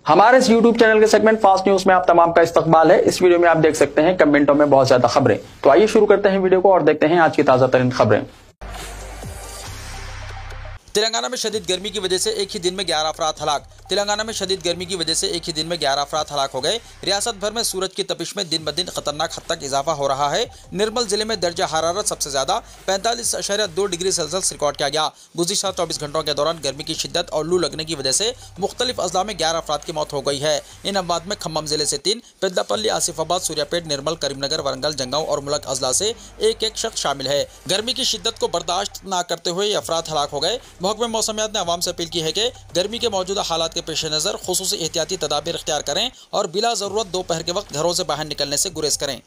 हमारे इस YouTube channel के सेगमेंट फास्ट न्यूज में आप तमाम का इस्तकबाल है। इस वीडियो में आप देख सकते हैं कमेंटों में बहुत ज्यादा खबरें। तो आइए शुरू करते हैं वीडियो को और देखते हैं आज की ताजा तरीन खबरें। तेलंगाना में शदीद गर्मी की वजह से एक ही दिन में 11 अफराद हलाक। तेलंगाना में शदीद गर्मी की वजह से एक ही दिन में 11 अफराद हलाक हो गए। रियासत भर में सूरज की तपिश में दिन ब दिन खतरनाक हद तक इजाफा हो रहा है। निर्मल जिले में दर्जा हरारत सबसे ज्यादा 45.2 डिग्री सेल्सियस रिकॉर्ड किया गया। गुज़िश्ता 24 घंटों के दौरान गर्मी की शिद्दत और लू लगने की वजह से मुख्तलिफ अजला में 11 अफराद की मौत हो गई है। इन अमवात में खम्मम जिले से 3, पेद्दापल्ली, आसिफाबाद, सूर्यापेट, निर्मल, करीमनगर, वरंगल, जंगांव और मुलक अजला से एक शख्स शामिल है। गर्मी की शिद्दत को बर्दाश्त न करते हुए ये अफराद हलाक हो गए। महकमे मौसमियात ने आवाम से अपील की है कि गर्मी के मौजूदा हालात के पेश नज़र खुसूसी एहतियाती तदाबीर इख्तियार करें और बिला ज़रूरत दोपहर के वक्त घरों से बाहर निकलने से गुरेज करें।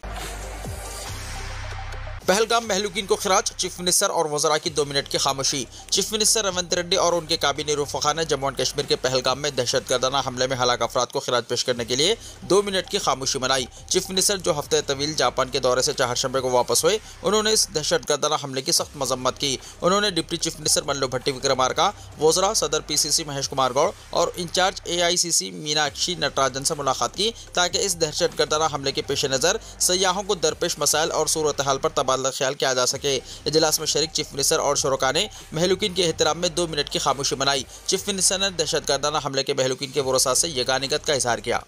पहलगाम महलूकीन को खिराज, चीफ मिनिस्टर और वज़रा की 2 मिनट की खामोशी। चीफ मिनिस्टर रेवंत रेड्डी और उनके काबीना रफ़ीक़ा ने जम्मू एंड कश्मीर के पहलगाम में दहशतगर्दाना हमले में हलाक अफराद को खिराज पेश करने के लिए 2 मिनट की खामोशी मनाई। चीफ मिनिस्टर जो हफ्ते तवील जापान के दौरे से चहारशंबे को वापस हुए, उन्होंने इस दहशतगर्दाना हमले की सख्त मजम्मत की। उन्होंने डिप्टी चीफ मिनिस्टर मल्लू भट्टी विक्रमार्का, वज़रा, सदर PCC महेश कुमार गौड़ और इंचार्ज AICC मीनाक्षी नटराजन से मुलाकात की ताकि इस दहशतगर्दाना हमले के पेश नज़र सयाहों को दरपेश मसाइल और सूरत हाल पर तबादला ख्याल किया जा सके। इजलास में शरीक चीफ मिनिस्टर और शुरका ने महलूकीन के एहतराम में 2 मिनट की खामोशी मनाई। चीफ मिनिस्टर ने दहशतगर्दाना हमले के महलूकीन के वरसा से यगानिगत का इजहार किया।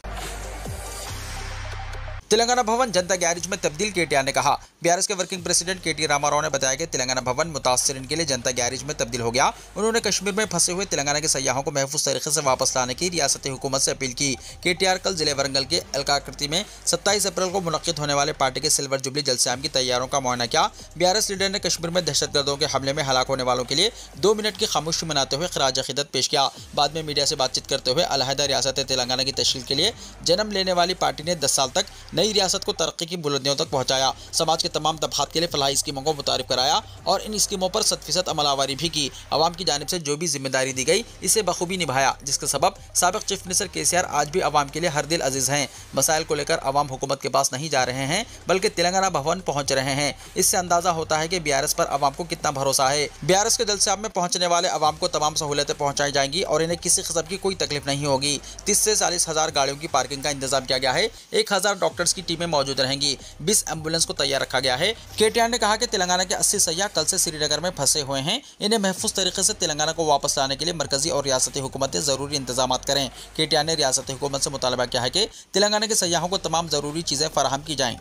तेलंगाना भवन जनता गैरेज में तब्दील, KTR ने कहा। BRS के वर्किंग प्रेसिडेंट KT रामाराव ने बताया कि तेलंगाना भवन मुतासरीन के लिए जनता गैरेज में तब्दील हो गया। उन्होंने कश्मीर में फंसे हुए तेलंगाना के सयाहों को महफूज तरीके से वापस लाने की रियासती हुकूमत से अपील की। KTR कल जिले वरंगल के अलकाकृति में 27 अप्रैल को मुनक्किद होने वाले पार्टी के सिल्वर जुबली जलसाम की तैयारियों का मुआयना किया। BRS लीडर ने कश्मीर में दहशतगर्दों के हमले में हलाक होने वालों के लिए 2 मिनट की खामोशी मनाते हुए खराज अकीदत पेश किया। बाद में मीडिया से बातचीत करते हुए अलहदा रियासत तेलंगाना की तश्कील के लिए जन्म लेने वाली पार्टी ने 10 साल तक नई रियासत को तरक्की की बुलंदियों तक पहुंचाया। समाज के तमाम तबकात के लिए फलाही स्कीमों को मुतारिफ कराया और इन स्कीमों पर 100% अमलावरी भी की। अवाम की जानिब से जो भी जिम्मेदारी दी गई इसे बखूबी निभाया, जिसके सबब साबिक चीफ मिनिस्टर KCR आज भी अवाम के लिए हर दिल अजीज हैं। मसाइल को लेकर अवाम हुकूमत के पास नहीं जा रहे हैं बल्कि तेलंगाना भवन पहुंच रहे हैं। इससे अंदाजा होता है कि BRS पर अवाम को कितना भरोसा है। BRS के जलसाम में पहुंचने वाले अवाम को तमाम सहूलतें पहुंचाई जाएंगी और इन्हें किसी किस्म की कोई तकलीफ नहीं होगी। 30 से 40 हज़ार गाड़ियों की पार्किंग का इंतजाम किया गया है। 1000 डॉक्टर्स की टीमें मौजूद रहेंगी। 20 एम्बुलेंस को तैयार रखा गया है। KTR ने कहा कि तेलंगाना के 80 सयाह कल से श्रीनगर में फंसे हुए हैं। इन्हें महफूज तरीके से तेलंगाना को वापस लाने के लिए मरकजी और रियासती हुकूमतें जरूरी इंतजाम करें। KTR ने रियासती हुकूमत से मुतालबा किया है कि तेलंगाना के सयाहों को तमाम जरूरी चीजें फराहम की जाएं।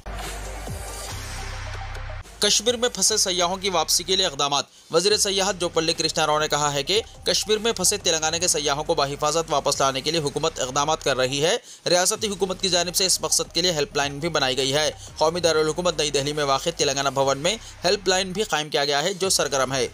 कश्मीर में फंसे सयाहों की वापसी के लिए इक़दामात। वज़ीर सयाहत जोपल्ली कृष्णा राव ने कहा है कि कश्मीर में फंसे तेलंगाना के सयाहों को बाहिफाजत वापस लाने के लिए हुकूमत इक़दामात कर रही है। रियासती हुकूमत की जानिब से इस मकसद के लिए हेल्पलाइन भी बनाई गई है। कौमी दारुल हुकूमत नई दिल्ली में वाक़ तेलंगाना भवन में हेल्पलाइन भी कायम किया गया है जो सरगर्म है।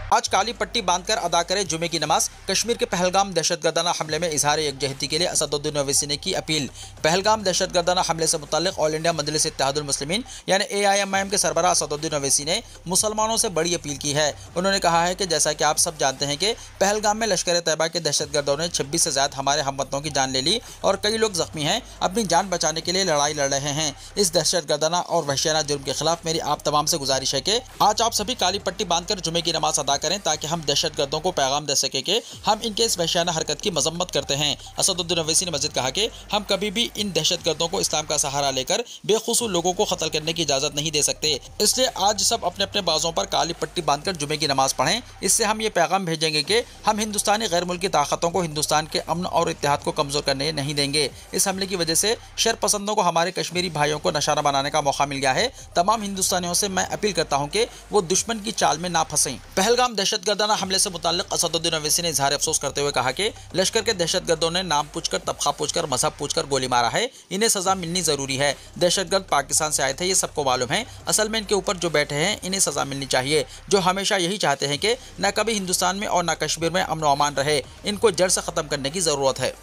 आज काली पट्टी बांधकर अदा करे जुमे की नमाज। कश्मीर के पहलगाम दहशतगर्दाना हमले में इजहार यकजहती के लिए असदुद्दीन ओवैसी ने की अपील। पहलगाम दहशतगर्दाना हमले से मुताल्लिक़ ऑल इंडिया मजलिस इत्तेहादुल मुस्लिमीन यानी AIMIM के सरबराह असदुद्दीन ओवैसी ने मुसलमानों से बड़ी अपील की है। उन्होंने कहा है कि जैसा कि आप सब जानते हैं कि पहलगाम में लश्कर तैयबा के दहशतगर्दों ने 26 से ज़्यादा हमारे हमवतनों की जान ले ली और कई लोग जख्मी हैं, अपनी जान बचाने के लिए लड़ाई लड़ रहे हैं। इस दहशतगर्दाना और वहशियाना जुर्म के खिलाफ मेरी आप तमाम से गुजारिश है कि आज आप सभी काली पट्टी बांधकर जुमे की नमाज अदा करें ताकि हम दहशतगर्दों को पैगाम दे सके कि हम इनके इस वहशियाना हरकत की मजम्मत करते हैं। असदुद्दीन ओवैसी ने मज़ीद कहा कि हम कभी भी इन दहशतगर्दों को इस्लाम का सहारा लेकर बेखुसूर लोगों को कत्ल करने की इजाज़त नहीं दे सकते। इसलिए आज सब अपने अपने बाजों पर काली पट्टी बांधकर जुमे की नमाज पढ़ें। इससे हम ये पैगाम भेजेंगे कि हम हिंदुस्तानी गैर मुल्की ताकतों को हिंदुस्तान के अमन और इत्तेहाद को कमज़ोर करने नहीं देंगे। इस हमले की वजह से शर पसंदों को हमारे कश्मीरी भाइयों को निशाना बनाने का मौका मिल गया है। तमाम हिंदुस्तानियों से मैं अपील करता हूँ कि वो दुश्मन की चाल में ना फंसें। पहलगाम दहशतगर्दाना हमले से मुताल्लिक़ असदुद्दीन ओवैसी ने इजहार अफसोस करते हुए कहा कि लश्कर के दहशतगर्दों ने नाम पूछकर, तबका पूछकर, मजहब पूछकर गोली मारा है। इन्हें सजा मिलनी जरूरी है। दहशतगर्द पाकिस्तान से आए थे, ये सबको मालूम है। असल में इनके ऊपर जो बैठे हैं इन्हें सजा मिलनी चाहिए, जो हमेशा यही चाहते हैं कि न कभी हिंदुस्तान में और न कश्मीर में अमन व अमान रहे। इनको जड़ से ख़त्म करने की ज़रूरत है।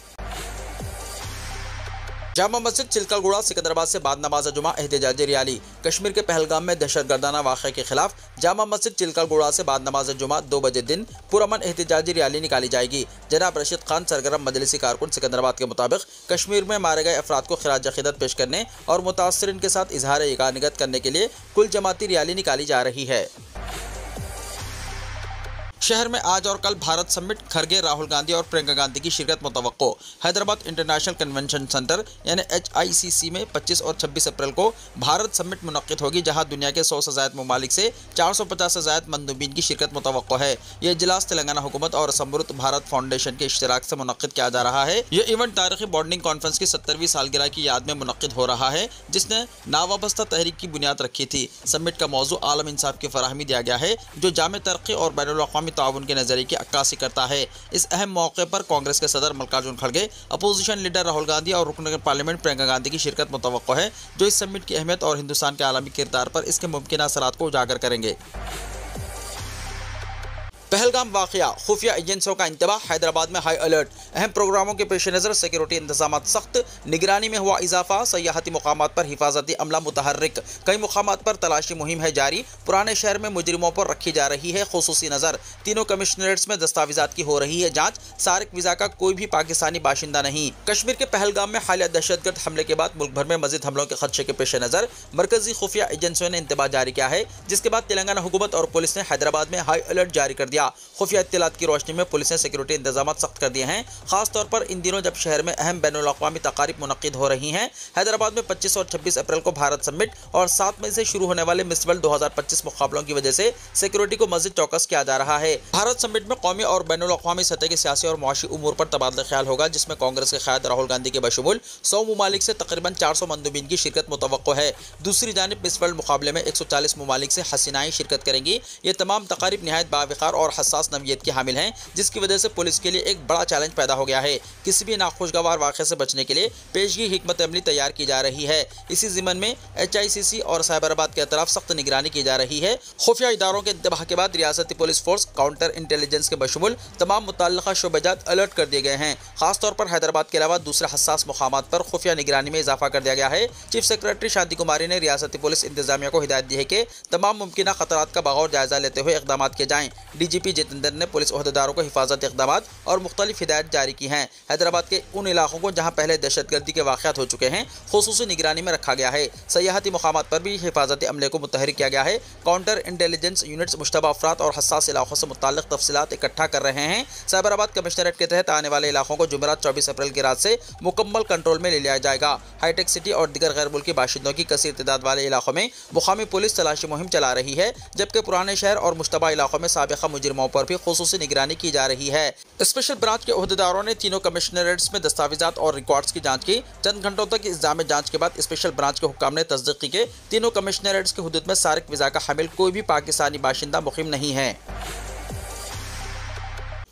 जामा मस्जिद चिल्कलगुड़ा सिकंदराबाद से बाद नमाज जुमा एहतजाजी रैली। कश्मीर के पहलगाम में दहशतगर्दाना वाक़े के खिलाफ जामा मस्जिद चिल्कलगुड़ा से बाद नमाज जुमा 2 बजे दिन पुरअमन एहतजाजी रैली निकाली जाएगी। जनाब रशीद खान सरगर्म मजलिसी कारकुन सिकंदराबाद के मुताबिक कश्मीर में मारे गए अफराद को खिराज अक़ीदत पेश करने और मुतासरीन के साथ इजहार यकानिगत करने के लिए कुल जमाती रैली निकाली जा रही है। शहर में आज और कल भारत समिट, खरगे, राहुल गांधी और प्रियंका गांधी की शिरकत मुतवक्को। हैदराबाद इंटरनेशनल कन्वेंशन सेंटर यानी HICC में 25 और 26 अप्रैल को भारत समिट मुनक्किद होगी, जहां दुनिया के 100 से ज़ायद ममालिक से 450 से ज़ायद मंदूबीन की शिरकत मुतवक्को है। यह इजलास तेलंगाना हुकूमत और समृद्ध भारत फाउंडेशन के इश्तराक से मुनक्किद किया जा रहा है। यह इवेंट तारीखी बॉन्डिंग कॉन्फ्रेंस की 70वीं सालगिरह की याद में मुनक्किद हो रहा है, जिसने नावाबस्ता तहरीक की बुनियाद रखी थी। समिट का मौजू आलम इंसाफ की फराहमी दिया गया है, जो जामे तरक्की और बैनुल-अक़वामी ताउन के नजरिए की अक्कासी करता है। इस अहम मौके पर कांग्रेस के सदर मल्लिकार्जुन खड़गे, अपोजिशन लीडर राहुल गांधी और रुकन पार्लियामेंट प्रियंका गांधी की शिरकत मुतवक्को है, जो इस समिट की अहमियत और हिंदुस्तान के आलमी किरदार पर इसके मुमकिन असरात को उजागर करेंगे। पहलगाम वाक़या, खुफिया एजेंसियों का इंतबाह, हैदराबाद में हाई अलर्ट। अहम प्रोग्रामों के पेश नज़र सिक्योरिटी इंतजाम सख्त, निगरानी में हुआ इजाफा, सयाहती मुकामात पर हिफाजती अमला मुतहर्रिक। कई मुकामात पर तलाशी मुहिम है जारी। पुराने शहर में मुजरिमों पर रखी जा रही है खुसूसी नज़र। तीनों कमिश्नरेट्स में दस्तावेजात की हो रही है जाँच। सारिक वीज़ा का कोई भी पाकिस्तानी बाशिंदा नहीं। कश्मीर के पहलगाम में हालिया दहशतगर्द हमले के बाद मुल्क भर में मज़ीद हमलों के खदशे के पेश नज़र मरकजी खुफिया एजेंसियों ने इंतबाह जारी किया है, जिसके बाद तेलंगाना हुकूमत और पुलिस ने हैदराबाद में हाई अलर्ट जारी कर दिया। खुफिया इत्तलात की रोशनी में पुलिस ने सिक्योरिटी इंतजाम सख्त कर दिए हैं, खासतौर पर इन दिनों जब शहर में अहम बैनुल-अक़वामी तकारीब मुनक्किद हो रही हैं। हैदराबाद में 25 और 26 अप्रैल को भारत समिट और 7 मई से शुरू होने वाले मिस वर्ल्ड 2025 मुकाबलों की वजह से सिक्योरिटी को मज़ीद चौकस किया जा रहा है। भारत समिट में कौमी और बैनुल-अक़वामी सतह के सियासी और मुआशी उमूर पर तबादला ख्याल होगा, जिसमें कांग्रेस के क़याद राहुल गांधी के बशमूल 100 ममालिक से तकरीबन 400 मंदूबीन की शिरकत मुतवक्को है। दूसरी जानिब मिस वर्ल्ड मुकाबले में 140 ममालिक से हसीनाएं शिरकत करेंगी। ये तमाम तकारीब नहायत बावक़ार और हसास नौइयत की हामिल हैं, जिसकी वजह से पुलिस के लिए एक बड़ा चैलेंज पैदा हो गया है। किसी भी नाखुशगवार वाक़े से बचने के लिए पेशगी हिकमत अमली तैयार की जा रही है। इसी ज़िम्मन में HICC और साइबराबाद के अतराफ सख्त निगरानी की जा रही है। खुफिया इदारों के इंतबाह के बाद रियासती पुलिस फोर्स, काउंटर इंटेलिजेंस के बशमूल तमाम मुतल्लिक़ा शोबेजात अलर्ट कर दिए गए हैं। खासतौर पर हैदराबाद के अलावा दूसरे हसास मुकामात पर खुफिया निगरानी में इजाफा कर दिया गया है। चीफ सेक्रेटरी शांति कुमारी ने रियासती पुलिस इंतजामिया को हिदायत दी है कि तमाम मुमकिन खतरात का बगौर जायजा लेते हुए इक़दाम किए जाएँ। DGP जितेंद्र ने पुलिस ओहदेदारों को हिफाजत इक़दाम और मुख्तलिफ हिदायत जारी की हैं। हैदराबाद के उन इलाकों को जहाँ पहले दहशतगर्दी के वाक़यात हो चुके हैं खुसूसी निगरानी में रखा गया है। सयाहती मुकामात पर भी हिफाजती अमले को मुतहरिक किया गया है। काउंटर इंटेलिजेंस यूनिट्स मुश्तबा अफराद और हसास इलाकों से मुताल्लिक़ तफसीलात इकट्ठा कर रहे हैं। साइबराबाद कमिश्नरेट के तहत आने वाले इलाकों को जुमेरात 24 अप्रैल की रात से मुकम्मल कंट्रोल में ले लिया जाएगा। हाईटेक सिटी और दिगर गैर मुल्की बाशिंदों की कसीर तादाद वाले इलाकों में मुकामी पुलिस तलाशी मुहिम चला रही है, जबकि पुराने शहर और मुश्तबा इलाकों में साबिक़ा मुजरिमों पर भी खुसूसी निगरानी की जा रही है। स्पेशल ब्रांच के ओहदेदारों ने तीनों कमिश्नरेट्स में दस्तावेजात और रिकॉर्ड्स की जांच की। चंद घंटों तक इस जामे जांच के बाद स्पेशल ब्रांच के हुक्काम ने तस्दीक की कि तीनों कमिश्नरेट्स के हुदूद में सारिक वीज़ा का हामिल कोई भी पाकिस्तानी बाशिंदा मुक़ीम नहीं है।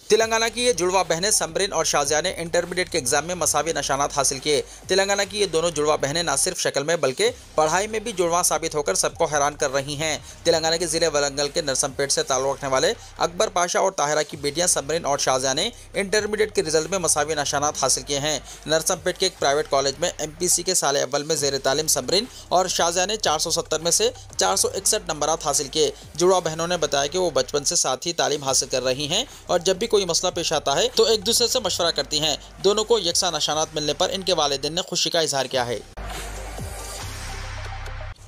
तेलंगाना की ये जुड़वा बहनें समरीन और शाज़िया ने इंटरमीडिएट के एग्जाम में मसावी निशानात हासिल किए। तेलंगाना की ये दोनों जुड़वा बहनें न सिर्फ शक्ल में बल्कि पढ़ाई में भी जुड़वा साबित होकर सबको हैरान कर रही हैं। तेलंगाना के ज़िले वलंगल के नरसमपेट से ताल्लुक़ रखने वाले अकबर पाशा और ताहिरा की बेटियां समरीन और शाज़िया ने इंटरमीडिएट के रिजल्ट में मसावी निशानात हासिल किए हैं। नरसमपेट के एक प्राइवेट कॉलेज में MPC के साल अव्वल में ज़ेर तालीम समरीन और शाज़िया ने 470 में से 461 नंबरात हासिल किए। जुड़वा बहनों ने बताया कि वो बचपन से साथ ही तालीम हासिल कर रही हैं और जब भी कोई मसला पेश आता है तो एक दूसरे से मशवरा करती हैं। दोनों को यकसा निशानात मिलने पर इनके वालिदैन ने खुशी का इजहार किया है।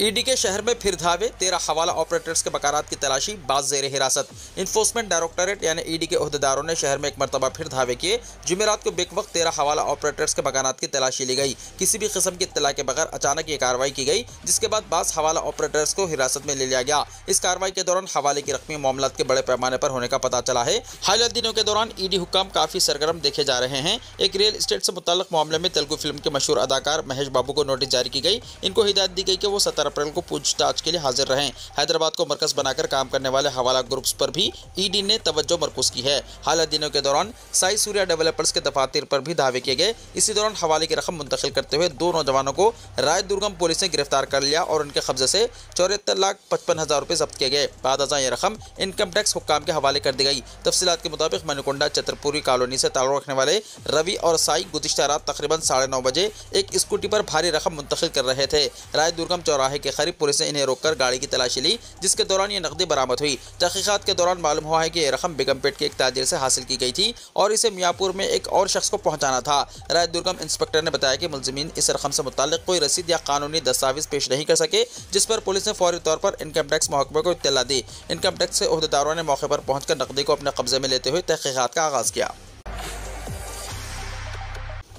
ईडी के शहर में फिर धावे, 13 हवाला ऑपरेटर्स के बकारात की तलाशी, बाज़ ज़ेर हिरासत। इन्फोर्समेंट डायरेक्टरेट यानी ईडी के ओहदेदारों ने शहर में एक मरतबा फिर धावे किए। जुमेरात को बेक वक्त 13 हवाला ऑपरेटर्स के बकारात की तलाशी ली गई। किसी भी किस्म की इत्तला के बगैर अचानक ये कार्रवाई की गई, जिसके बाद बाज़ हवाला ऑपरेटर्स को हिरासत में ले लिया गया। इस कार्रवाई के दौरान हवाले की रकमी मामलात के बड़े पैमाने पर होने का पता चला है। हालिया दिनों के दौरान ईडी हुक्काम काफ़ी सरगर्म देखे जा रहे हैं। एक रियल इस्टेट से मुताल्लिक़ मामले में तेलुगु फिल्म के मशहूर अदाकार महेश बाबू को नोटिस जारी की गई। इनको हिदायत दी गई कि वो 17 अप्रैल को पूछताछ के लिए हाजिर रहें। हैदराबाद को मरकज बनाकर काम करने वाले हवाला ग्रुप्स पर भी ईडी ने तवज्जो मरकूज की है। हालिया दिनों के दौरान साई सूर्या डेवलपर्स के दफातर पर भी दावे किए गए। इसी दौरान हवाले की रकम मुंतकिल करते हुए 2 नौजवानों को राय दुर्गम पुलिस ने गिरफ्तार कर लिया और उनके कब्जे से 74,55,000 रुपये जब्त किए गए। बाद अज़ां ये रकम इनकम टैक्स हुक्काम के हवाले कर दी गई। तफसीलात के मुताबिक मनुकुंडा चतरपुरी कॉलोनी से ताल्लुक़ रखने वाले रवि और साई गुज़िश्ता रात तकरीबन 9:30 बजे एक स्कूटी पर भारी रकम मुंतकिल कर रहे थे। राय दुर्गम चौराहे माह के करीब पुलिस ने इन्हें रोककर गाड़ी की तलाशी ली, जिसके दौरान ये नकदी बरामद हुई। तहकीकात के दौरान मालूम हुआ है कि ये रकम बेगमपेट के एक ताजिर से हासिल की गई थी और इसे मियाँपुर में एक और शख्स को पहुंचाना था। राय दुर्गम इंस्पेक्टर ने बताया कि मुलजिमीन इस रकम से मुताल्लिक कोई रसीद या कानूनी दस्तावेज पेश नहीं कर सके, जिस पर पुलिस ने फौरी तौर पर इनकम टैक्स महकमे को इत्तला दी। इनकम टैक्स के ओहदेदारों ने मौके पर पहुंचकर नकदी को अपने कब्जे में लेते हुए तहकीकात का आगाज किया।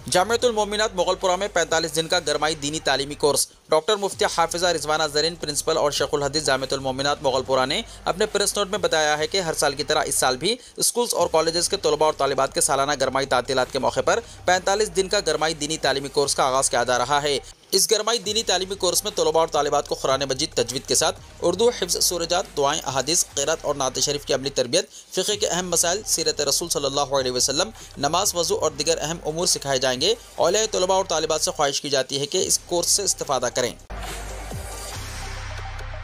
जामिअतुल मोमिनात मोगलपुरा में 45 दिन का गरमाई दीनी तालीमी कोर्स। डॉक्टर मुफ्ती हाफिजा रिजवाना जरीन प्रिंसिपल और शेखुल हदीस जामिअतुल मोमिनात मोगलपुरा ने अपने प्रेस नोट में बताया है कि हर साल की तरह इस साल भी स्कूल्स और कॉलेजेस के तलबा और तालिबात के सालाना गरमाई तातीलात के मौके पर 45 दिन का गरमाई दीनी तालीमी कोर्स का आगाज़ किया जा रहा है। इस गरमाई दीनी तालीमी कोर्स में तलबा और तालिबात को कुरान मजीद तजवीद के साथ उर्दू, हिफ्ज़ सूरजात, दुआएं, अहादीस, क़िरात और नात शरीफ की अमली तरबियत, फ़िक़्ह के अहम मसाइल, सीरत रसूल सल्लल्लाहु अलैहि वसल्लम, नमाज, वज़ू और दीगर अहम उमूर सिखाए जाएंगे। औलिया तलबा और तालिबात से ख्वाहिश की जाती है कि इस कोर्स से इस्तिफ़ादा करें।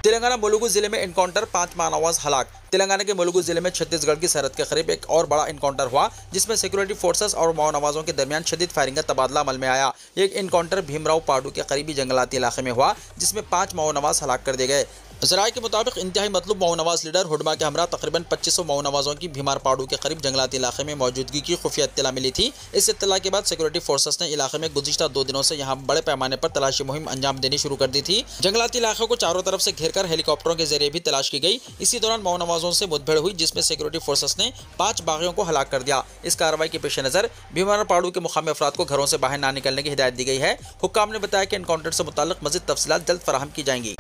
तेलंगाना मुलुगु जिले में इनकाउंटर, 5 मानवाज हलाक। तेलंगाना के मुलुगु जिले में छत्तीसगढ़ की सरहद के करीब एक और बड़ा इनकाउंटर हुआ, जिसमें सिक्योरिटी फोर्सेस और माओनवाजों के दरमियान शदीद फायरिंग का तबादला अमल में आया। ये इनकाउंटर भीमराव पाडू के करीबी जंगलाती इलाके में हुआ, जिसमें 5 माओनवाज हलाक कर दिए गए। ज़राए के मुताबिक इंतहाई मतलूब माओनवाज लीडर हुडमा के हमरा तकरीबन 2500 माओनवाजों की भीमार पाडू के करीब जंगलाती इलाके में मौजूदगी की खुफिया इत्तला मिली थी। इस इत्तला के बाद सिक्योरिटी फोर्सेस ने इलाके में गुज़िश्ता 2 दिनों से यहाँ बड़े पैमाने पर तलाशी मुहिम अंजाम देनी शुरू कर दी थी। जंगलाती इलाकों को चारों तरफ से घेरकर हेलीकॉप्टरों के जरिए भी तलाश की गई। इसी दौरान माओनवाजों से मुठभेड़ हुई, जिसमें सिक्योरिटी फोर्सेस ने 5 बागियों को हलाक कर दिया। इस कार्रवाई के पेश नज़र भीमार पाडू के मुकामी अफराद को घरों से बाहर ना निकलने की हिदायत दी गई है। हुक्काम ने बताया कि एनकाउंटर से मुताल्लिक मज़ीद तफसीलात जल्द फराहम की जाएंगी।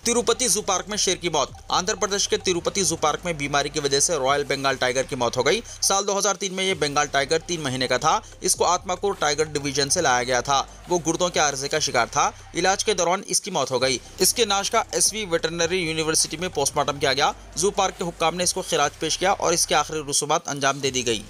तिरुपति जू पार्क में शेर की मौत। आंध्र प्रदेश के तिरुपति जू पार्क में बीमारी की वजह से रॉयल बंगाल टाइगर की मौत हो गई। साल 2003 में ये बंगाल टाइगर 3 महीने का था। इसको आत्माकुर टाइगर डिवीजन से लाया गया था। वो गुर्दों के आर्जे का शिकार था। इलाज के दौरान इसकी मौत हो गई। इसके नाश का SV वेटरनरी यूनिवर्सिटी में पोस्टमार्टम किया गया। जू पार्क के हुक्काम ने इसको खिराज पेश किया और इसके आखिरी रसूमात अंजाम दे दी गई।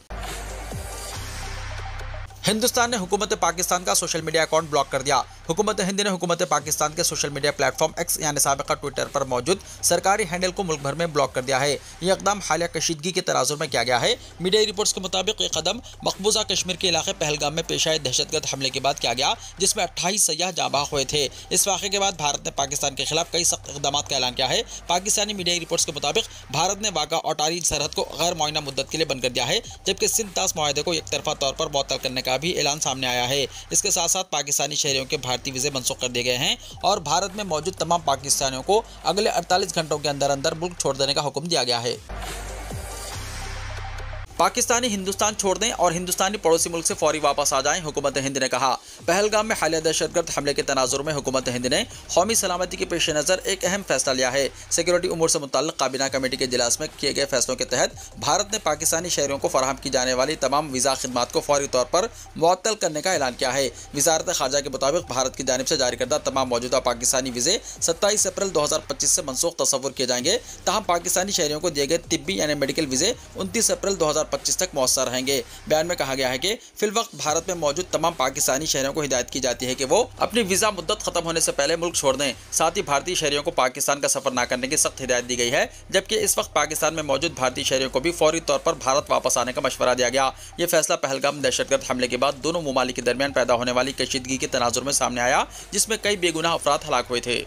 हिंदुस्तान ने हुकूमत पाकिस्तान का सोशल मीडिया अकाउंट ब्लॉक कर दिया। हुकूमत हिंद ने हुकूमत पाकिस्तान के सोशल मीडिया प्लेटफॉर्म X यानी साबिका ट्विटर पर मौजूद सरकारी हैंडल को मुल्क भर में ब्लॉक कर दिया है। ये इक़दाम हालिया कशीदगी के तनाजुर में किया गया है। मीडिया रिपोर्ट्स के मुताबिक ये कदम मकबूजा कश्मीर के इलाके पहलगाम में पेश आए दहशतगर्द हमले के बाद किया गया, जिसमें 28 सयाह जाँ बहक हुए थे। इस वाक़े के बाद भारत ने पाकिस्तान के खिलाफ कई सख्त इक़दाम का ऐलान किया है। पाकिस्तानी मीडिया रिपोर्ट्स के मुताबिक भारत ने वाघा अटारी सरहद को गैर मुअय्यना मुद्दत के लिए बंद कर दिया है, जबकि सिंध तास मुआहदे को एक तरफा तौर पर मुअत्तल करने का भी ऐलान सामने आया है। इसके साथ साथ पाकिस्तानी शहरियों के भारतीय वीज़े मनसूख कर दिए गए हैं और भारत में मौजूद तमाम पाकिस्तानियों को अगले 48 घंटों के अंदर अंदर मुल्क छोड़ देने का हुक्म दिया गया है। पाकिस्तानी हिंदुस्तान छोड़ दें और हिंदुस्तानी पड़ोसी मुल्क से फौरी वापस आ जाएं, हुकूमत हिंद ने कहा। पहलगाम में हालिया दहशतगर्द हमले के तनाजुर में हुकूमत हिंद ने कौमी सलामती के पेश नज़र एक अहम फैसला लिया है। सिक्योरिटी उमूर से मुताल्लिक़ काबीना कमेटी के इजलास में किए गए फैसलों के तहत भारत ने पाकिस्तानी शहरियों को फराहम की जाने वाली तमाम वीज़ा खिदमात को फौरी तौर पर मुअत्तल करने का ऐलान किया है। वज़ारत ख़ारजा के मुताबिक भारत की जानिब से जारी करदा तमाम मौजूदा पाकिस्तानी वीज़े 27 अप्रैल 2025 से मनसूख तस्वुर किए जाएंगे। ताहम पाकिस्तानी शहरियों को दिए गए तिब्बी यानी मेडिकल वीज़े 29 अप्रैल 2025 तक मौसर रहेंगे। बयान में कहा गया है कि फिलवक्त भारत में मौजूद तमाम पाकिस्तानी शहरियों को हिदायत की जाती है कि वो अपनी वीज़ा मुद्दत खत्म होने से पहले मुल्क छोड़ दें। साथ ही भारतीय शहरियों को पाकिस्तान का सफर न करने की सख्त हिदायत दी गई है, जबकि इस वक्त पाकिस्तान में मौजूद भारतीय शहरियों को भी फौरी तौर पर भारत वापस आने का मशवरा दिया गया। ये फैसला पहलगाम दहशतगर्द हमले के बाद दोनों ममालिक के दरमियान पैदा होने वाली कशीदगी के तनाजुर में सामने आया, जिसमें कई बेगुनाह अफराद हलाक हुए थे।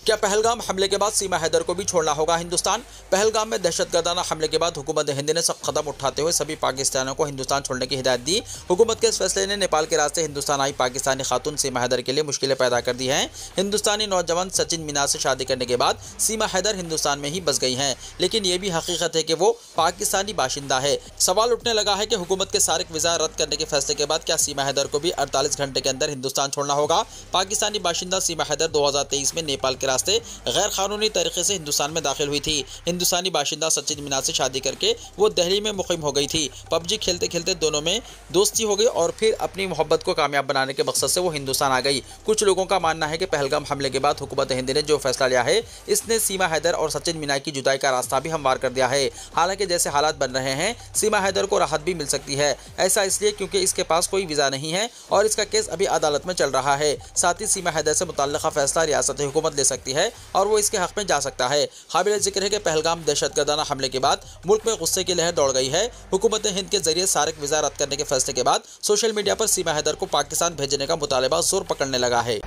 क्या पहलगाम हमले के बाद सीमा हैदर को भी छोड़ना होगा हिंदुस्तान? पहलगाम में दहशतगर्दाना हमले के बाद हुकूमत हिंद ने सख्त कदम उठाते हुए सभी पाकिस्तानियों को हिंदुस्तान छोड़ने की हिदायत दी। हुकूमत के इस फैसले ने नेपाल के रास्ते हिंदुस्तान आई पाकिस्तानी खातून सीमा हैदर के लिए मुश्किलें पैदा कर दी हैं। हिंदुस्तानी नौजवान सचिन मीना से शादी करने के बाद सीमा हैदर हिंदुस्तान में ही बस गई हैं, लेकिन ये भी हकीकत है कि वो पाकिस्तानी बाशिंदा है। सवाल उठने लगा है कि हुकूमत के सारिक वीज़ा रद्द करने के फैसले के बाद क्या सीमा हैदर को भी 48 घंटे के अंदर हिंदुस्तान छोड़ना होगा? पाकिस्तानी बाशिंदा सीमा हैदर 2023 में नेपाल के रास्ते गैर कानूनी तरीके से हिंदुस्तान में दाखिल हुई थी। हिंदुस्तानी बाशिंदा सचिन मीना से शादी करके वो दिल्ली में मुकीम हो गई थी। पबजी खेलते खेलते दोनों में दोस्ती हो गई और फिर अपनी मोहब्बत को कामयाब बनाने के मकसद से वो हिंदुस्तान आ गई। कुछ लोगों का मानना है कि पहलगाम हमले के बाद हुकूमत हिंद ने जो फैसला लिया है, इसने सीमा हैदर और सचिन मीना की जुदाई का रास्ता भी हमवार कर दिया है। हालांकि जैसे हालात बन रहे हैं, सीमा हैदर को राहत भी मिल सकती है। ऐसा इसलिए क्योंकि इसके पास कोई वीज़ा नहीं है और इसका केस अभी अदालत में चल रहा है। साथ ही सीमा हैदर से मुतल्लिका फैसला रियासती हुकूमत ले सकती सकती है और वो इसके हक में जा सकता है। काबिल जिक्र है कि पहलगाम दहशतगर्दाना हमले के बाद मुल्क में गुस्से की लहर दौड़ गई है। हुकूमत हिंद के जरिए सार्क वीजा रद्द करने के फैसले के बाद सोशल मीडिया पर सीमा हैदर को पाकिस्तान भेजने का मुतालबा जोर पकड़ने लगा है।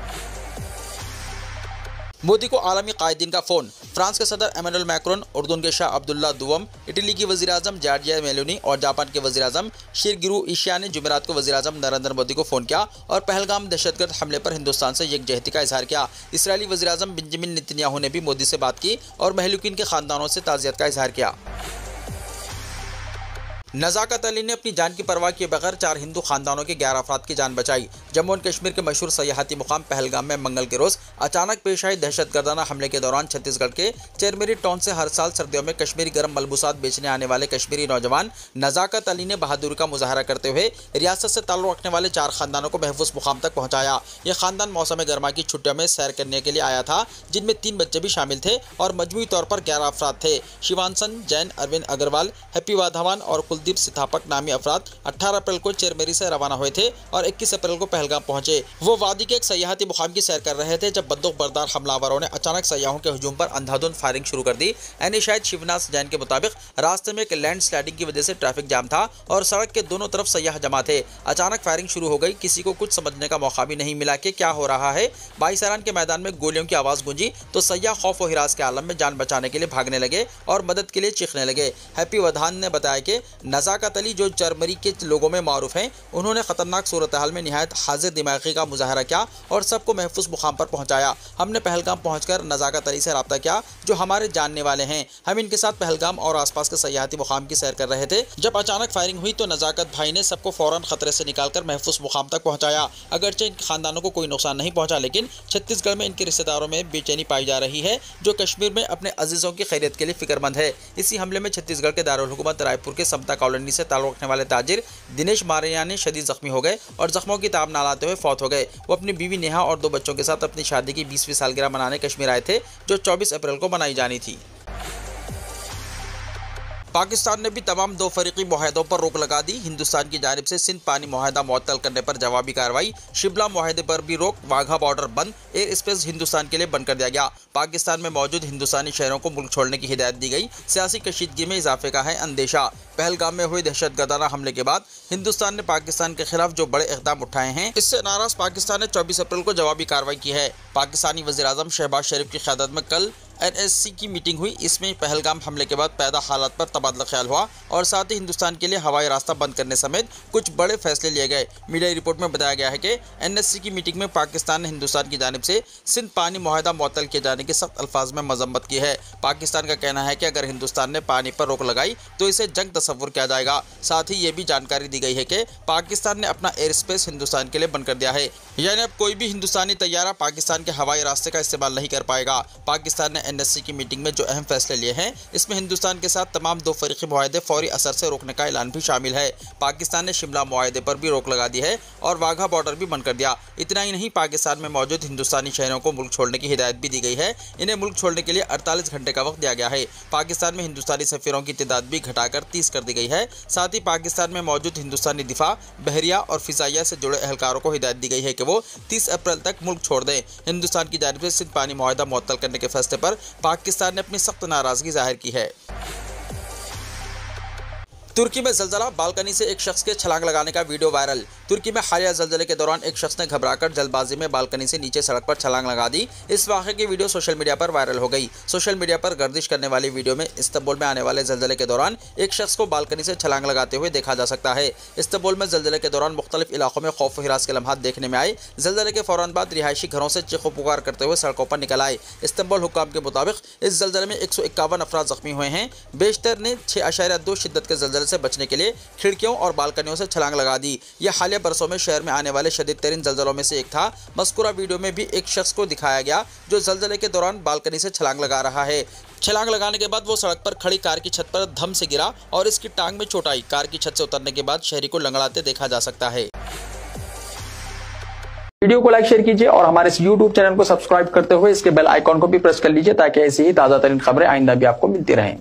मोदी को आलमी कायदीन का फोन। फ्रांस के सदर एमेनुअल मैक्रोन, उर्दून के शाह अब्दुल्ला दुवम, इटली की वज़ीर-ए-आज़म जॉर्जिया मेलोनी और जापान के वज़ीर-ए-आज़म शिरगिरू इशिया ने जुमेरात को वज़ीर-ए-आज़म नरेंद्र मोदी को फ़ोन किया और पहलगाम दहशतगर्द हमले पर हिंदुस्तान से यकजहती का इजहार किया। इसराइली वज़ीर-ए-आज़म बेंजामिन नेतन्याहू ने भी मोदी से बात की और महलूकीन के खानदानों से ताज़ियत का इजहार किया। नज़ाकत अली ने अपनी जान की परवाह किए बगैर 4 हिंदू खानदानों के 11 अफराद की जान बचाई। जम्मू और कश्मीर के मशहूर सयाहती मुकाम पहलगाम में मंगल के रोज अचानक पेश आए दहशतगर्दाना हमले के दौरान छत्तीसगढ़ के चेरमेरी टाउन से हर साल सर्दियों में कश्मीरी गर्म मलबूसात बेचने आने वाले कश्मीरी नौजवान नज़ाकत अली ने बहादुरी का मुजाहरा करते हुए रियासत से ताल्लुक़ रखने वाले 4 खानदानों को महफूज मुकाम तक पहुँचाया। यह खानदान मौसम गर्मा की छुट्टियों में सैर करने के लिए आया था, जिनमें 3 बच्चे भी शामिल थे और मजमूई तौर पर 11 अफराद थे। शिवानसन जैन, अरविंद अग्रवाल, हैप्पी वाधवान और कुलदीप सिथापक नामी अफराद 18 अप्रैल को चेरमेरी से रवाना हुए थे और 21 अप्रैल को पहलगाम पहुंचे। वो वादी के एक सयाहती मुकाम की सैर कर रहे थे जब बंदूक बरदार हमलावरों ने अचानक सयाहों के हुजूम पर अंधाधुंध फायरिंग शुरू कर दी। एनी शायद शिवनाथ जैन के मुताबिक रास्ते में एक लैंड स्लाइडिंग की वजह से ट्रैफिक जाम था और सड़क के दोनों तरफ सयाह जमा थे। अचानक फायरिंग शुरू हो गई, किसी को कुछ समझने का मौका भी नहीं मिला कि क्या हो रहा है। बाईसारान के मैदान में गोलियों की आवाज गूंजी तो सयाह खौफ और हिरास के आलम में जान बचाने के लिए भागने लगे और मदद के लिए चीखने लगे। हैप्पी वधान ने बताया कि नज़ाकत अली जो चरमरी के लोगों में मारूफ हैं, उन्होंने खतरनाक सूरत हाल में निहायत हाजिर दिमागी का मुजाहरा किया और सबको महफूज मुकाम पर पहुंचाया। हमने पहलगाम पहुंचकर नज़ाकत अली से रब्ता किया जो हमारे जानने वाले हैं। हम इनके साथ पहलगाम और आसपास के सयाहती मुकाम की सैर कर रहे थे जब अचानक फायरिंग हुई तो नज़ाकत भाई ने सबको फौरन खतरे से निकालकर महफूज मुकाम तक पहुंचाया। अगरचे इनके खानदानों को कोई नुकसान नहीं पहुंचा, लेकिन छत्तीसगढ़ में इनके रिश्तेदारों में बेचैनी पाई जा रही है जो कश्मीर में अपने अजीजों की खैरियत के लिए फिक्रमंद है। इसी हमले में छत्तीसगढ़ के दारुल हुकूमत रायपुर के समता कॉलोनी से ताल्लुक़ रखने वाले ताजिर दिनेश मारियानी शदीद जख्मी हो गए और जख्मों की ताब ना लाते हुए फौत हो गए। वो अपनी बीवी नेहा और 2 बच्चों के साथ अपनी शादी की 20वीं सालगिरह मनाने कश्मीर आए थे जो 24 अप्रैल को मनाई जानी थी। पाकिस्तान ने भी तमाम 2 फरीकी मुआहदों पर रोक लगा दी। हिंदुस्तान की जानिब से सिंध पानी मुआहदा मुअत्तल करने पर जवाबी कार्रवाई, शिमला मुआहदे पर भी रोक, वाघा बॉर्डर बंद, एयर स्पेस हिंदुस्तान के लिए बंद कर दिया गया। पाकिस्तान में मौजूद हिंदुस्तानी शहरों को मुल्क छोड़ने की हिदायत दी गई। सियासी कशीदगी में इजाफे का है अंदेशा। पहलगाम में हुए दहशतगर्दाना हमले के बाद हिंदुस्तान ने पाकिस्तान के खिलाफ जो बड़े इक़दाम उठाए हैं, इससे नाराज पाकिस्तान ने 24 अप्रैल को जवाबी कार्रवाई की है। पाकिस्तानी वज़ीर-ए-आज़म शहबाज शरीफ की क़यादत में कल NSC की मीटिंग हुई। इसमें पहलगाम हमले के बाद पैदा हालात पर तबादला ख्याल हुआ और साथ ही हिंदुस्तान के लिए हवाई रास्ता बंद करने समेत कुछ बड़े फैसले लिए गए। मीडिया रिपोर्ट में बताया गया है कि NSC की मीटिंग में पाकिस्तान ने हिंदुस्तान की जानिब से सिंध पानी मुआहदा मुअत्तल किए जाने की सख्त अल्फाज में मजम्मत की है। पाकिस्तान का कहना है कि अगर हिंदुस्तान ने पानी पर रोक लगाई तो इसे जंग तस्वुर किया जाएगा। साथ ही ये भी जानकारी दी गई है कि पाकिस्तान ने अपना एयर स्पेस हिंदुस्तान के लिए बंद कर दिया है, यानी अब कोई भी हिंदुस्तानी तैयारा पाकिस्तान के हवाई रास्ते का इस्तेमाल नहीं कर पाएगा। पाकिस्तान ने NSC की मीटिंग जो अहम फैसले लिए हैं, इसमें हिंदुस्तान के साथ तमाम 2 फरीकी मुआहदे फौरी असर से रोकने का ऐलान भी शामिल है। पाकिस्तान ने शिमला मुआहदे पर भी रोक लगा दी है और वाघा बॉर्डर भी बंद कर दिया। इतना ही नहीं, पाकिस्तान में मौजूद हिंदुस्तानी शहरों को मुल्क छोड़ने की हिदायत भी दी गई है। इन्हें मुल्क छोड़ने के लिए 48 घंटे का वक्त दिया गया है। पाकिस्तान में हिंदुस्तानी सफीरों की तादाद भी घटाकर 30 कर दी गई है। साथ ही पाकिस्तान में मौजूद हिंदुस्तानी दिफा, बहरिया और फिजाइया से जुड़े एहलकारों को हिदायत दी गई है कि वो 30 अप्रैल तक मुल्क छोड़ दें। हिंदुस्तान की जानिब से सिंध पानी मुआहदा मुअत्तल करने के फैसले पर पाकिस्तान ने अपनी सख्त नाराजगी जाहिर की है। तुर्की में जलजला, बालकनी से एक शख्स के छलांग लगाने का वीडियो वायरल। तुर्की में हालिया जलजले के दौरान एक शख्स ने घबराकर जल्दबाजी में बालकनी से नीचे सड़क पर छलांग लगा दी। इस वाक़े की वीडियो सोशल मीडिया पर वायरल हो गई। सोशल मीडिया पर गर्दिश करने वाली वीडियो में इस्तांबुल में आने वाले जलजले के दौरान एक शख्स को बालकनी से छलांग लगाते हुए देखा जा सकता है। इस्तांबुल में जलजले के दौरान मुख्तलिफ इलाकों में खौफ व हिरास के लम्हात देखने में आए। जलजले के फौरन बाद रिहायशी घरों से चीखो पुकार करते हुए सड़कों पर निकल आए। इस्तांबुल हुक्काम के मुताबिक इस जलजले में 151 अफराद जख्मी हुए हैं। बेशतर ने 6.2 शिद्दत के जलजले से बचने के लिए खिड़कियों और बालकनियों से छलांग लगा दी। यह हालिया बरसों में शहर में आने वाले शदीद तरीन जलजलों में से एक था। मज़कूरा वीडियो में भी एक शख्स को दिखाया गया जो जलजले के दौरान बालकनी से छलांग लगा रहा है। छलांग लगाने के बाद वो सड़क पर खड़ी कार की छत पर धम से गिरा और इसकी टांग में चोट आई। कार की छत से उतरने के बाद शहरी को लंगड़ाते देखा जा सकता है। वीडियो को लाइक शेयर कीजिए और हमारे इस YouTube चैनल को सब्सक्राइब करते हुए इसके बेल आइकॉन को भी प्रेस कर लीजिए ताकि ऐसी ही ताज़ा तरीन खबरें आइंदा भी आपको मिलती रहें।